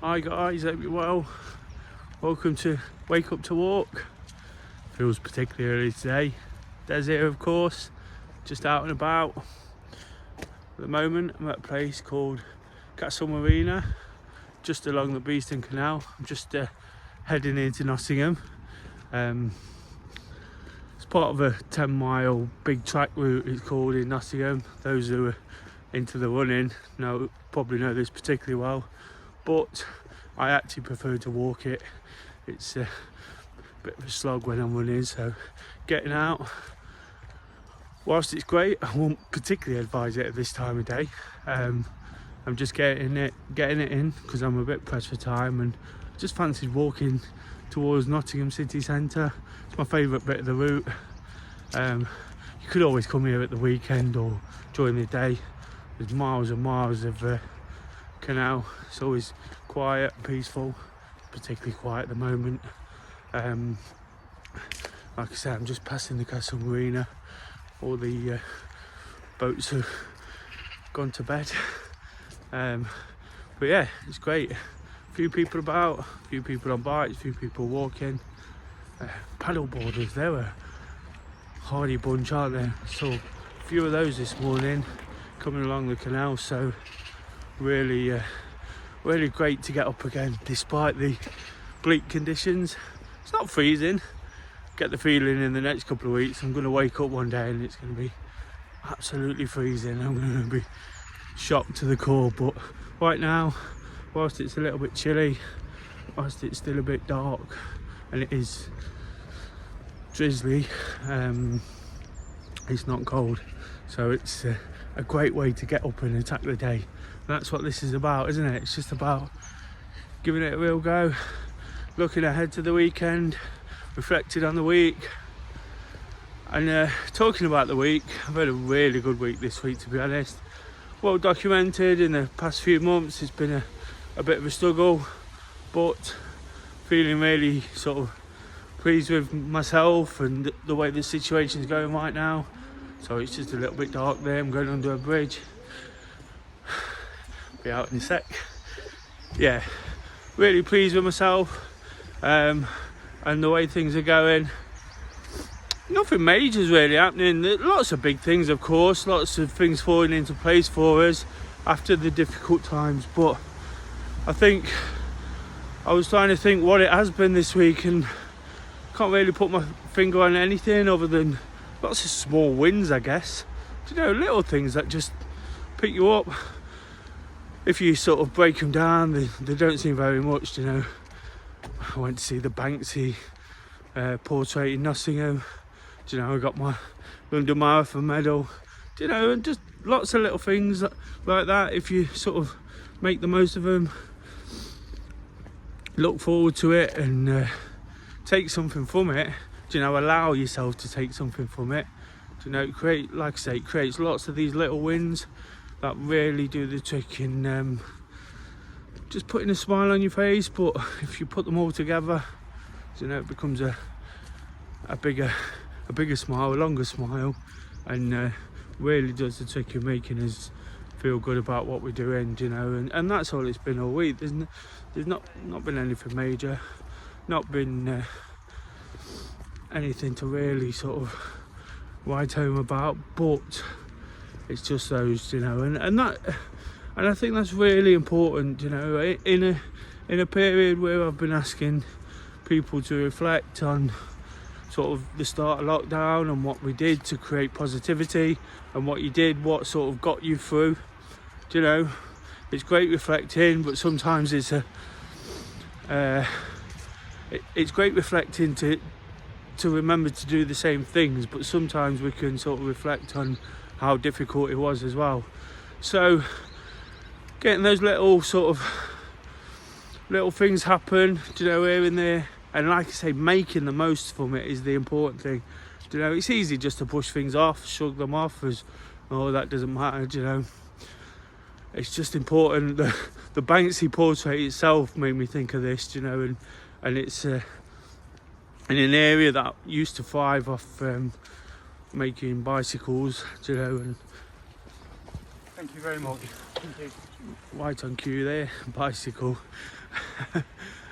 Hi guys, hope you're well. Welcome to Wake Up to Walk. Feels particularly early today. Des here, of course, just out and about. At the moment I'm at a place called Castle Marina, just along the Beeston Canal. I'm just heading into Nottingham. It's part of a 10-mile big track route, it's called, in Nottingham. Those who are into the running probably know this particularly well, but I actually prefer to walk it. It's a bit of a slog when I'm running, so getting out, whilst it's great, I won't particularly advise it at this time of day. I'm just getting it in because I'm a bit pressed for time, and just fancied walking towards Nottingham city centre. It's my favourite bit of the route. You could always come here at the weekend or during the day. There's miles and miles of canal. It's always quiet, peaceful, particularly quiet at the moment. Like I said, I'm just passing the Castle Marina. All the boats have gone to bed. But yeah, it's great. A few people about, a few people on bikes, a few people walking. Paddle boarders, they're a hardy bunch, aren't they? Saw a few of those this morning coming along the canal, so really great to get up again despite the bleak conditions. It's not freezing. Get the feeling in the next couple of weeks I'm going to wake up one day and it's going to be absolutely freezing. I'm going to be shocked to the core, but right now, whilst it's a little bit chilly, whilst it's still a bit dark and it is drizzly, it's not cold, so it's a great way to get up and attack the day. And that's what this is about, isn't it? It's just about giving it a real go, looking ahead to the weekend, reflected on the week. And talking about the week, I've had a really good week this week, to be honest. Well documented in the past few months. It's been a bit of a struggle, but feeling really sort of pleased with myself and the way the situation's going right now. So it's just a little bit dark there. I'm going under a bridge. Be out in a sec. Yeah, really pleased with myself and the way things are going. Nothing major is really happening. Lots of big things, of course, lots of things falling into place for us after the difficult times, but I think I was trying to think what it has been this week and can't really put my finger on anything other than lots of small wins, I guess. You know, little things that just pick you up. If you sort of break them down, they don't seem very much, you know. I went to see the Banksy portrait in Nottingham. You know, I got my London Marathon medal. You know, and just lots of little things like that. If you sort of make the most of them, look forward to it and take something from it. You know, allow yourself to take something from it. You know, like I say, it creates lots of these little wins that really do the trick in just putting a smile on your face. But if you put them all together, you know, it becomes a bigger smile, a longer smile, and really does the trick of making us feel good about what we're doing. You know, and that's all it's been all week. There's not been anything major, not been anything to really sort of write home about, but it's just those, you know, and I think that's really important, you know, in a period where I've been asking people to reflect on sort of the start of lockdown and what we did to create positivity and what you did, what sort of got you through. You know, it's great reflecting, but sometimes it's great reflecting to remember to do the same things, but sometimes we can sort of reflect on how difficult it was as well. So getting those little things happen, you know, here and there, and like I say, making the most from it is the important thing. You know, it's easy just to push things off, shrug them off as, oh, that doesn't matter, you know. It's just important. The Banksy portrait itself made me think of this, you know, and it's in an area that used to thrive off making bicycles, you know. And thank you very much. White on cue there, bicycle.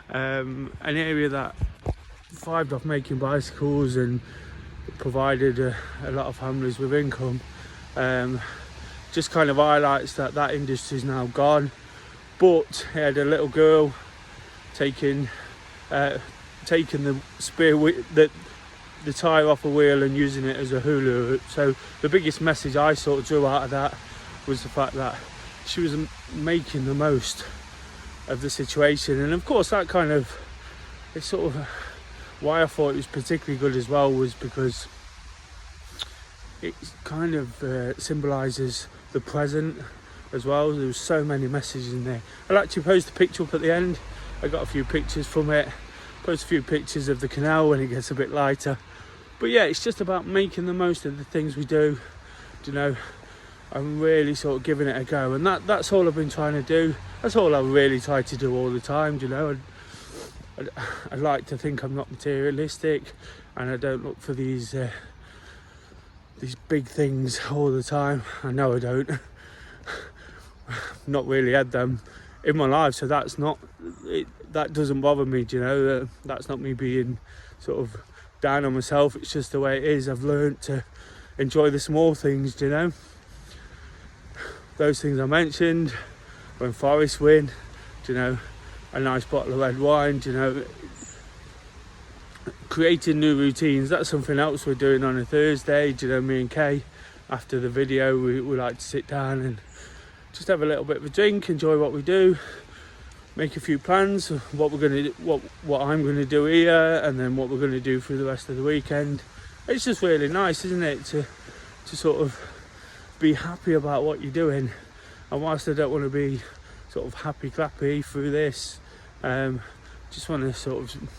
An area that thrived off making bicycles and provided a lot of families with income. Just kind of highlights that industry's now gone. But he had a little girl taking the the tyre off a wheel and using it as a hula hoop. So the biggest message I sort of drew out of that was the fact that she was making the most of the situation. And of course that kind of, it's sort of why I thought it was particularly good as well, was because it kind of symbolises the present as well. There was so many messages in there. I'll actually post a picture up at the end. I got a few pictures from it, post a few pictures of the canal when it gets a bit lighter. But yeah, it's just about making the most of the things we do, you know. I'm really sort of giving it a go, and that's all I've been trying to do. That's all I really try to do all the time, you know. I like to think I'm not materialistic, and I don't look for these big things all the time. I know I don't. Not really had them in my life, so that doesn't bother me, you know. That's not me being sort of down on myself. It's just the way it is. I've learned to enjoy the small things, you know. Those things I mentioned, when Forest win, you know, a nice bottle of red wine, you know, creating new routines. That's something else we're doing on a Thursday, you know. Me and Kay, after the video, we like to sit down and just have a little bit of a drink, enjoy what we do, make a few plans of what we're going to do, what I'm going to do here, and then what we're going to do through the rest of the weekend. It's just really nice, isn't it, to sort of be happy about what you're doing. And whilst I don't want to be sort of happy clappy through this, just want to sort of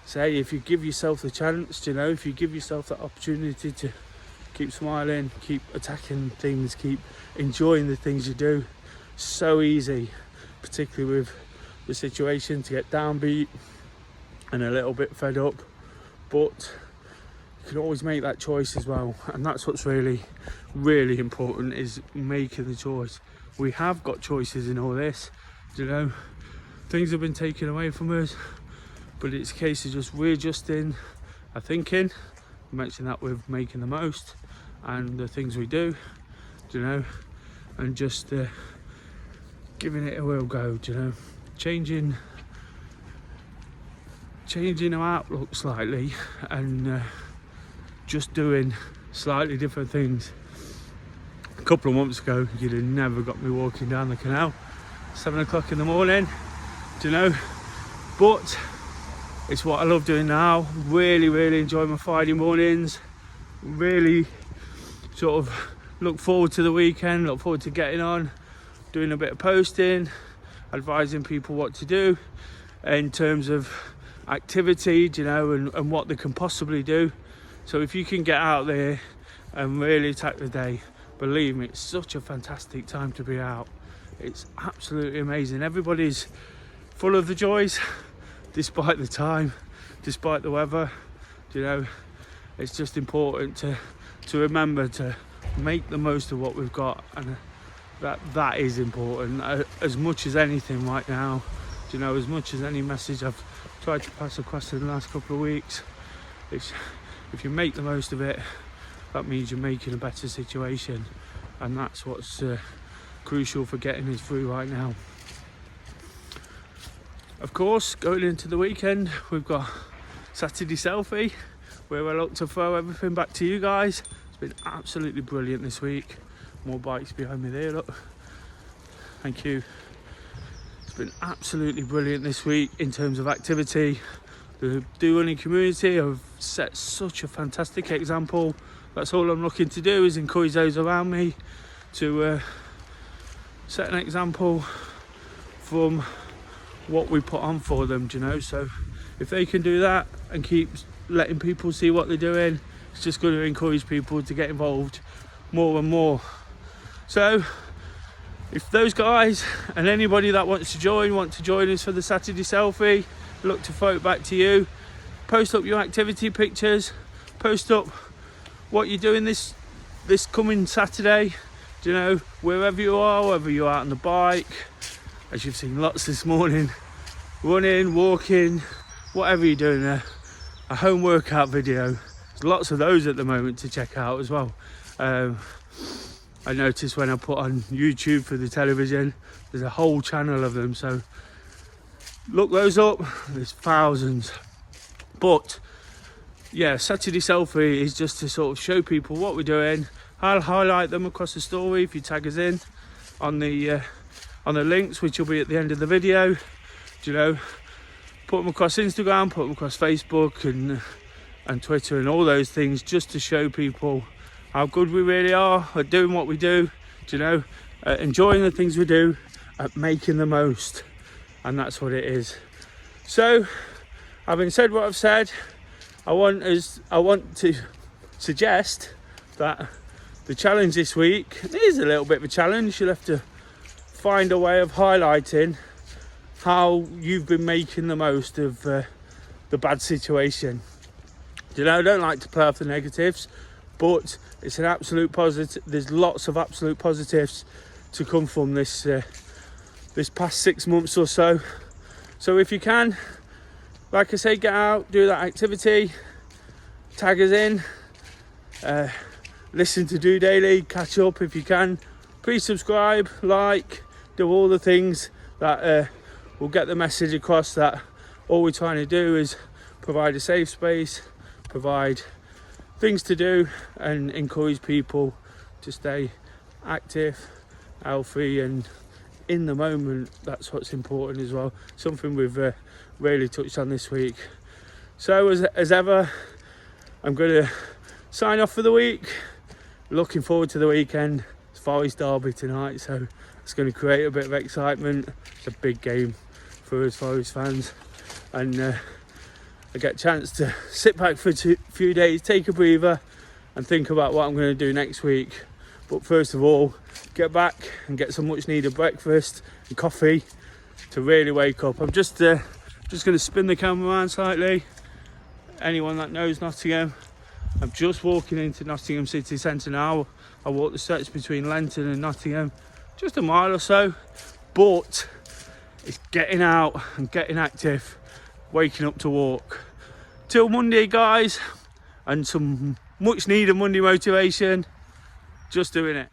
say, if you give yourself the chance, you know, if you give yourself that opportunity to keep smiling, keep attacking things, keep enjoying the things you do, so easy, particularly with the situation, to get downbeat and a little bit fed up, but you can always make that choice as well. And that's what's really important, is making the choice. We have got choices in all this, you know. Things have been taken away from us, but it's a case of just readjusting our thinking. I mentioned that with making the most and the things we do, you know, and just giving it a real go, you know, changing our outlook slightly, and just doing slightly different things. A couple of months ago, you'd have never got me walking down the canal 7 o'clock in the morning, do you know, but it's what I love doing now. Really enjoy my Friday mornings. Really sort of look forward to the weekend, look forward to getting on, doing a bit of posting, advising people what to do in terms of activity, you know, and what they can possibly do. So if you can get out there and really attack the day, believe me, it's such a fantastic time to be out. It's absolutely amazing. Everybody's full of the joys, despite the time, despite the weather, you know. It's just important to remember to make the most of what we've got, and that is important as much as anything right now, you know. As much as any message I've tried to pass across in the last couple of weeks, it's, if you make the most of it, that means you're making a better situation, and that's what's crucial for getting us through right now. Of course, going into the weekend, we've got Saturday Selfie, where I look to throw everything back to you guys. It's been absolutely brilliant this week. More bikes behind me there, look. Thank you. It's been absolutely brilliant this week in terms of activity. The DOdaily community have set such a fantastic example. That's all I'm looking to do, is encourage those around me to set an example from what we put on for them, you know. So if they can do that and keep letting people see what they're doing, it's just going to encourage people to get involved more and more. So if those guys and anybody that want to join us for the Saturday Selfie, look to throw it back to you. Post up your activity pictures, post up what you're doing this coming Saturday, you know, wherever you are, whether you're out on the bike, as you've seen lots this morning, running, walking, whatever you're doing, a home workout video. There's lots of those at the moment to check out as well. I noticed when I put on YouTube for the television, there's a whole channel of them, so look those up. There's thousands. But yeah, Saturday Selfie is just to sort of show people what we're doing. I'll highlight them across the story if you tag us in on the links, which will be at the end of the video. You know, put them across Instagram, put them across Facebook and Twitter and all those things, just to show people how good we really are at doing what we do. You know, enjoying the things we do, at making the most, and that's what it is. So, having said what I've said, I want to suggest that the challenge this week is a little bit of a challenge. You'll have to find a way of highlighting how you've been making the most of the bad situation. You know, I don't like to play off the negatives, but it's an absolute positive. There's lots of absolute positives to come from this past 6 months or so. So if you can, like I say, get out, do that activity, tag us in, listen to DOdaily, catch up if you can. Please subscribe, like, do all the things that will get the message across that all we're trying to do is provide a safe space, provide things to do, and encourage people to stay active, healthy, and in the moment. That's what's important as well. Something we've really touched on this week. So as ever, I'm going to sign off for the week. Looking forward to the weekend. It's Forest Derby tonight, so it's going to create a bit of excitement. It's a big game for us Forest fans, and I get a chance to sit back for a few days, take a breather, and think about what I'm going to do next week. But first of all, get back and get some much needed breakfast and coffee to really wake up. I'm just going to spin the camera around slightly. Anyone that knows Nottingham, I'm just walking into Nottingham city centre now. I walk the stretch between Lenton and Nottingham, just a mile or so, but it's getting out and getting active, waking up to walk. Till Monday, guys, and some much needed Monday motivation. Just doing it.